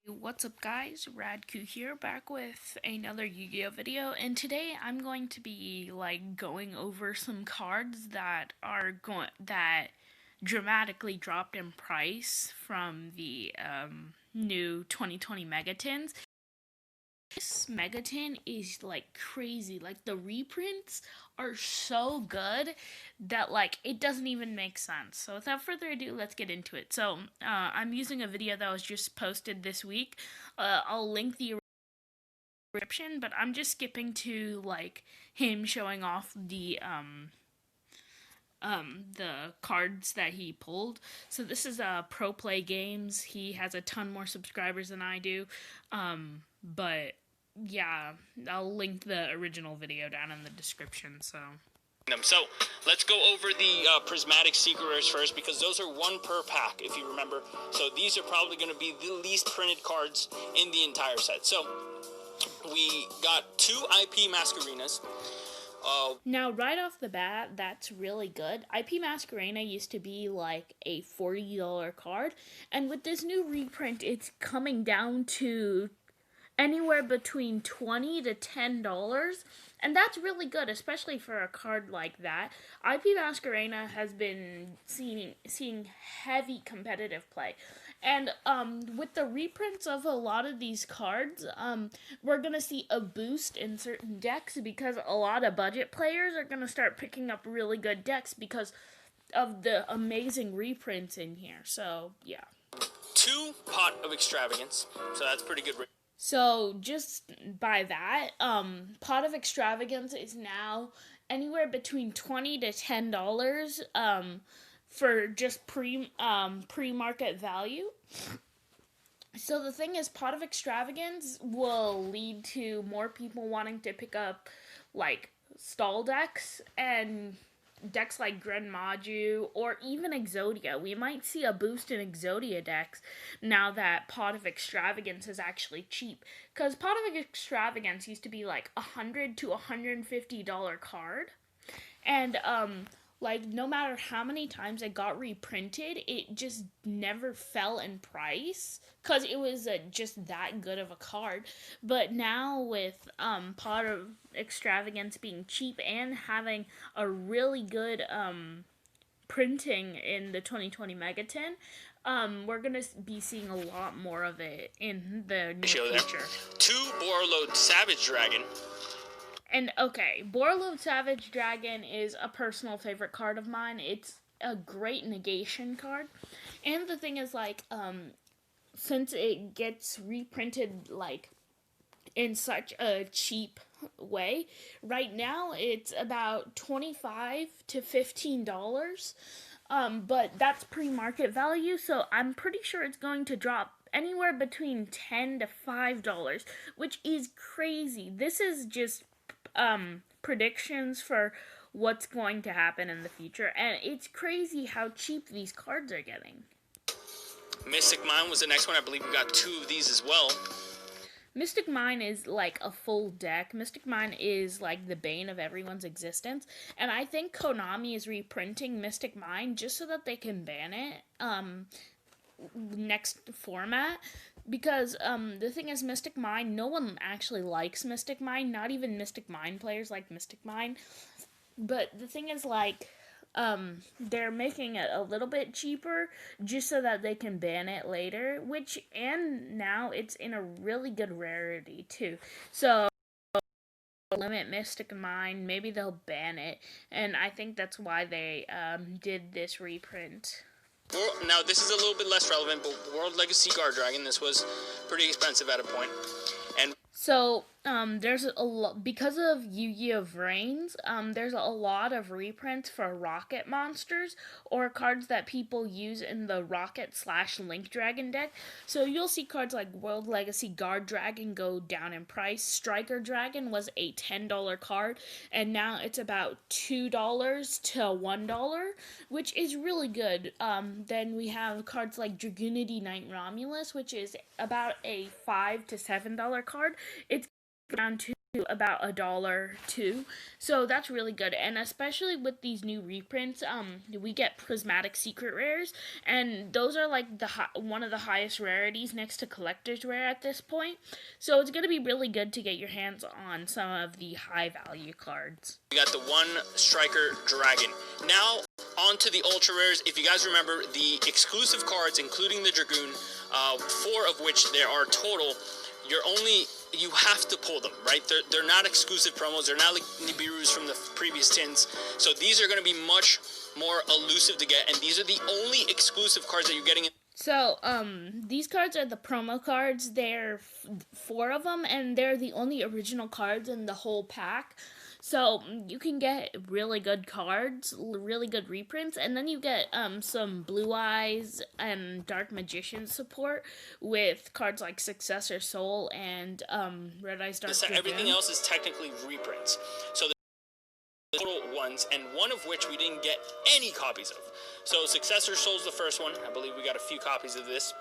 What's up guys, Radku here, back with another Yu-Gi-Oh video, and today I'm going to be going over some cards that dramatically dropped in price from the new 2020 Megatins. This Megatin is crazy. The reprints are so good that it doesn't even make sense. So without further ado, let's get into it. So I'm using a video that was just posted this week. I'll link the description, but I'm just skipping to him showing off the cards that he pulled. So this is Pro Play Games. He has a ton more subscribers than I do. But yeah, I'll link the original video down in the description. So let's go over the Prismatic Secrets first, because those are one per pack, if you remember. So these are probably going to be the least printed cards in the entire set. So we got two IP Masquerinas. Now, right off the bat, that's really good. IP Masquerena used to be like a $40 card, and with this new reprint, it's coming down to anywhere between $20 to $10, and that's really good, especially for a card like that. IP Masquerena has been seeing heavy competitive play. And with the reprints of a lot of these cards, we're going to see a boost in certain decks because a lot of budget players are going to start picking up really good decks because of the amazing reprints in here. So, yeah. Two Pot of Extravagance, so that's pretty good. So, just by that, Pot of Extravagance is now anywhere between $20 to $10, for just pre-market value. So the thing is, Pot of Extravagance will lead to more people wanting to pick up stall decks and decks like Gren Maju or even Exodia. We might see a boost in Exodia decks now that Pot of Extravagance is actually cheap, because Pot of Extravagance used to be $100 to $150 card, and no matter how many times it got reprinted, it just never fell in price because it was just that good of a card. But now with Pot of Extravagance being cheap and having a really good printing in the 2020 Megatin, we're going to be seeing a lot more of it in the near future. Two Borreload Savage Dragon. And okay, Borreload Savage Dragon is a personal favorite card of mine. It's a great negation card. And the thing is, since it gets reprinted, in such a cheap way, right now it's about $25 to $15. But that's pre-market value, so I'm pretty sure it's going to drop anywhere between $10 to $5, which is crazy. This is just predictions for what's going to happen in the future, and it's crazy how cheap these cards are getting. Mystic Mine was the next one. I believe we got two of these as well. Mystic Mine is a full deck. Mystic Mine is the bane of everyone's existence, and I think Konami is reprinting Mystic Mine just so that they can ban it next format. Because the thing is, Mystic Mine, no one actually likes Mystic Mine. Not even Mystic Mine players like Mystic Mine. But the thing is, they're making it a little bit cheaper just so that they can ban it later. And now it's in a really good rarity, too. So, limit Mystic Mine, maybe they'll ban it. And I think that's why they did this reprint. Now, this is a little bit less relevant, but World Legacy Guard Dragon, this was pretty expensive at a point. And so, there's a lot, because of Yu-Gi-Oh! Vrains, there's a lot of reprints for Rocket monsters, or cards that people use in the Rocket/Link Dragon deck. So you'll see cards like World Legacy Guard Dragon go down in price. Striker Dragon was a $10 card, and now it's about $2 to $1, which is really good. Then we have cards like Dragunity Knight Romulus, which is about a $5 to $7 card. It's down to about $1 too, so that's really good. And especially with these new reprints, we get prismatic secret rares, and those are like one of the highest rarities next to collector's rare at this point, so it's going to be really good to get your hands on some of the high value cards. We got the one striker dragon. Now on to the ultra rares. If you guys remember, the exclusive cards, including the dragoon, 4 of which there are total, you have to pull them, right? They're not exclusive promos. They're not like Nibiru's from the previous tins. So these are going to be much more elusive to get, and these are the only exclusive cards that you're getting. So, these cards are the promo cards. There are 4 of them, and they're the only original cards in the whole pack. So, you can get really good cards, really good reprints, and then you get some Blue Eyes and Dark Magician support with cards like Successor Soul and Red Eyes Dark Dragoon. Everything else is technically reprints. So the total ones, and one of which we didn't get any copies of. So Successor Soul's the first one. I believe we got a few copies of this.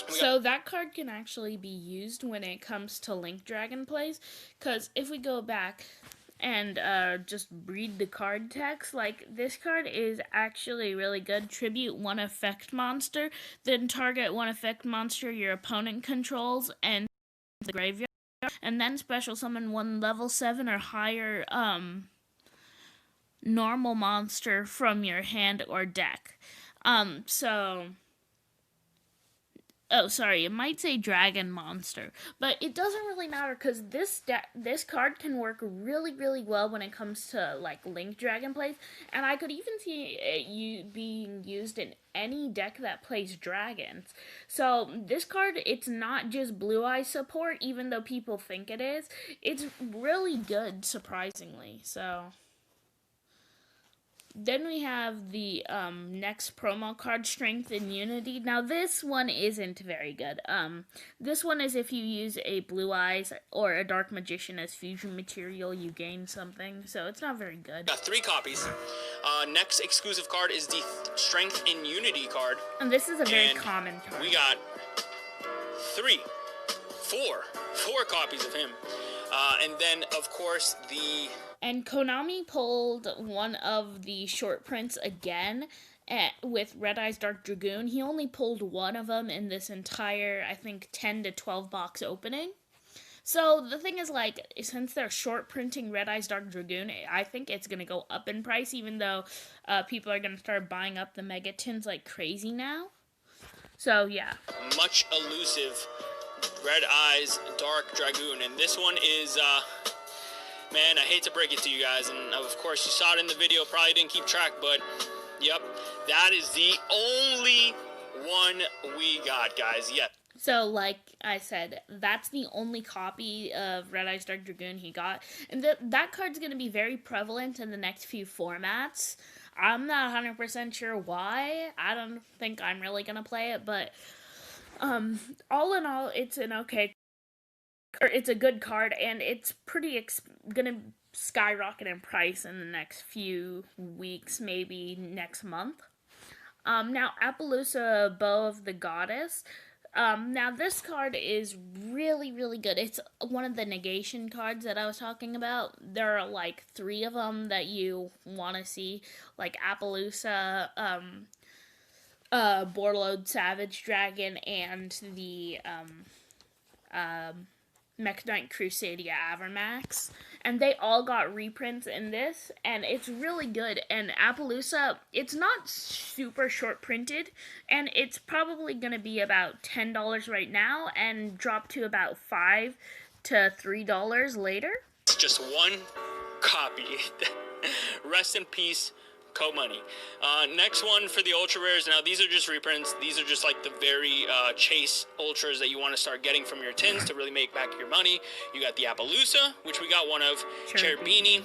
So that card can actually be used when it comes to Link Dragon plays, because if we go back and just read the card text, like, this card is actually really good. Tribute 1 effect monster, then target 1 effect monster your opponent controls and the graveyard, and then special summon 1 level 7 or higher normal monster from your hand or deck. It might say dragon monster, but it doesn't really matter, because this card can work really, really well when it comes to like Link Dragon plays, and I could even see it being used in any deck that plays dragons. So this card, it's not just Blue Eye support, even though people think it is. It's really good, surprisingly. So then we have the next promo card, Strength and Unity. Now, this one isn't very good. This one is if you use a Blue Eyes or a Dark Magician as fusion material, you gain something. So it's not very good. Got 3 copies. Next exclusive card is the Strength and Unity card. And this is a very common card. We got 4 copies of him. And then, of course, And Konami pulled one of the short prints again with Red Eyes Dark Dragoon. He only pulled 1 of them in this entire, I think, 10 to 12 box opening. So the thing is, like, since they're short printing Red Eyes Dark Dragoon, I think it's going to go up in price, even though people are going to start buying up the mega tins like crazy now. So, yeah. Much elusive Red Eyes Dark Dragoon. And this one is, man, I hate to break it to you guys, and of course you saw it in the video, probably didn't keep track, but yep, that is the only one we got, guys. Yep. So, like I said, that's the only copy of Red Eyes Dark Dragoon he got, and that card's going to be very prevalent in the next few formats. I'm not 100% sure why. I don't think I'm really going to play it, but all in all, it's a good card, and it's pretty gonna skyrocket in price in the next few weeks, maybe next month. Now, Appaloosa Bow of the Goddess. Now, this card is really, really good. It's one of the negation cards that I was talking about. There are like 3 of them that you want to see, like Appaloosa, Borderlord Savage Dragon, and the Mech Knight Crusadia Avermax, and they all got reprints in this, and it's really good. And Appaloosa, it's not super short printed, and it's probably going to be about $10 right now and drop to about $5 to $3 later. It's just 1 copy. Rest in peace, Co-Money. Next one for the ultra rares. Now, these are just reprints. These are just like the very chase ultras that you want to start getting from your tins to really make back your money. You got the Appaloosa, which we got 1 of. Cherubini.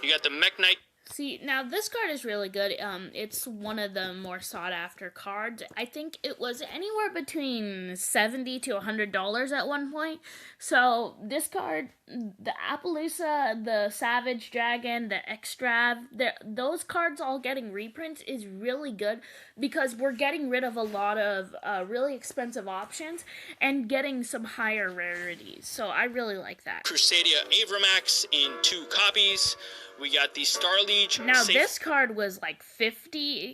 You got the Mech Knight. See, now this card is really good. It's one of the more sought after cards. I think it was anywhere between $70 to $100 at one point. So this card, the Appaloosa, the Savage Dragon, the Extrav, those cards all getting reprints is really good because we're getting rid of a lot of really expensive options and getting some higher rarities. So I really like that. Crusadia Avramax in 2 copies. We got the Starliege. Now this card was like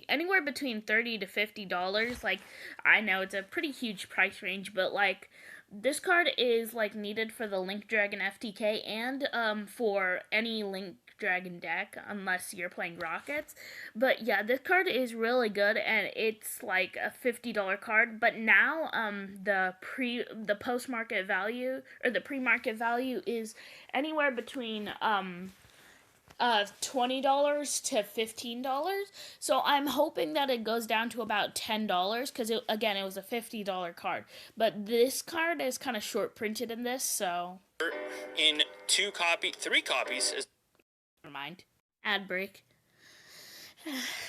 anywhere between $30 to $50. Like, I know it's a pretty huge price range, but like this card is like needed for the Link Dragon FTK and for any Link Dragon deck unless you're playing Rockets. But yeah, this card is really good and it's like a $50 card. But now the post-market value or the pre-market value is anywhere between $20 to $15. So I'm hoping that it goes down to about $10 because again, it was a $50 card. But this card is kind of short printed in this, so in 3 copies. Never mind. Ad break.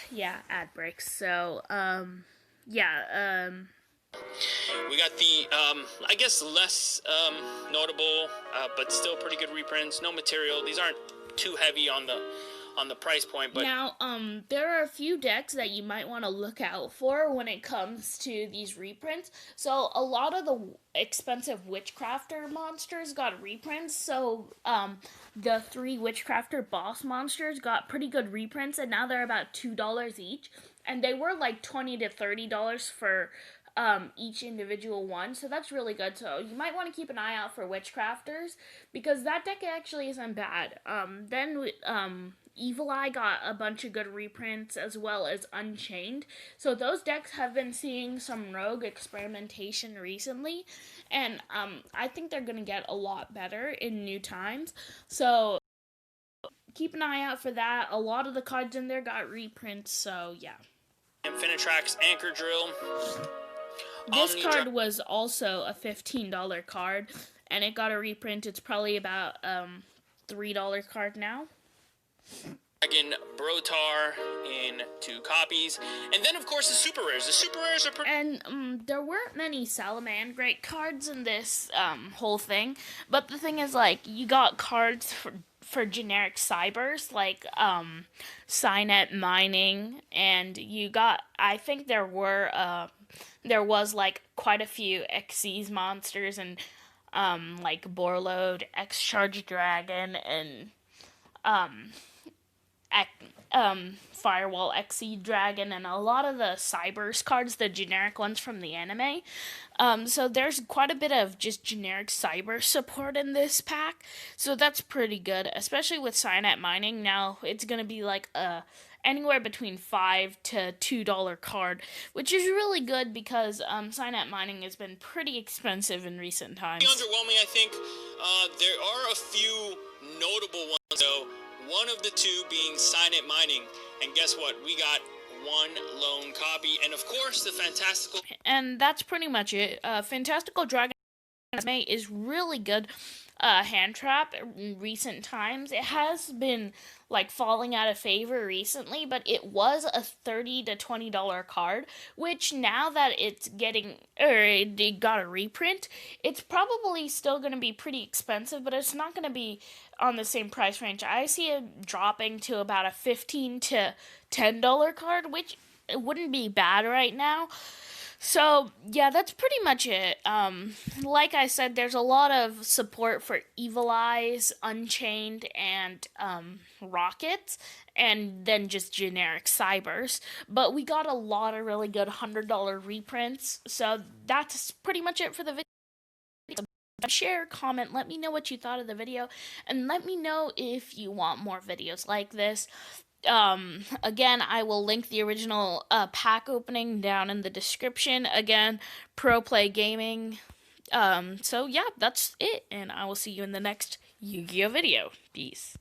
Yeah, ad breaks. So yeah. We got the, I guess less notable, but still pretty good reprints. No material. These aren't too heavy on the price point, but now there are a few decks that you might want to look out for when it comes to these reprints. So a lot of the expensive Witchcrafter monsters got reprints. So the 3 Witchcrafter boss monsters got pretty good reprints, and now they're about $2 each, and they were like $20 to $30 for each individual one, so that's really good. So you might want to keep an eye out for Witchcrafters because that deck actually isn't bad. Then Evil Eye got a bunch of good reprints as well as Unchained. So those decks have been seeing some rogue experimentation recently, and I think they're gonna get a lot better in new times. So keep an eye out for that. A lot of the cards in there got reprints, so yeah. Infinitrax Anchor Drill. This card was also a $15 card, and it got a reprint. It's probably about $3 card now. Dragon Brotar in 2 copies, and then of course the super rares. The super rares are pretty. And there weren't many Salamangreat cards in this whole thing, but the thing is, like, you got cards for generic cybers like Cynet Mining, and you got, I think there was like quite a few Xyz monsters and like Borlode, X-Charge Dragon, and Firewall XE Dragon, and a lot of the Cybers cards, the generic ones from the anime. So there's quite a bit of just generic cyber support in this pack, so that's pretty good, especially with Cynet Mining. Now it's going to be like anywhere between $5 to $2 card, which is really good because Cynet Mining has been pretty expensive in recent times. Underwhelming, I think. There are a few notable ones, though. One of the 2 being Cynet Mining, and guess what? We got 1 lone copy, and of course the Fantastical. And that's pretty much it. Fantastical Dragon is really good hand trap in recent times. It has been like falling out of favor recently, but it was a $30 to $20 card, which now that it's it got a reprint, it's probably still going to be pretty expensive, but it's not going to be on the same price range. I see it dropping to about a $15 to $10 card, which it wouldn't be bad right now. So, yeah, that's pretty much it. Like I said, there's a lot of support for Evil Eyes, Unchained, and Rockets, and then just generic Cybers. But we got a lot of really good $100 reprints, so that's pretty much it for the video. Share, comment, let me know what you thought of the video, and let me know if you want more videos like this. Again, I will link the original pack opening down in the description. Again, Pro Play Gaming. So yeah, that's it, and I will see you in the next Yu-Gi-Oh video. Peace.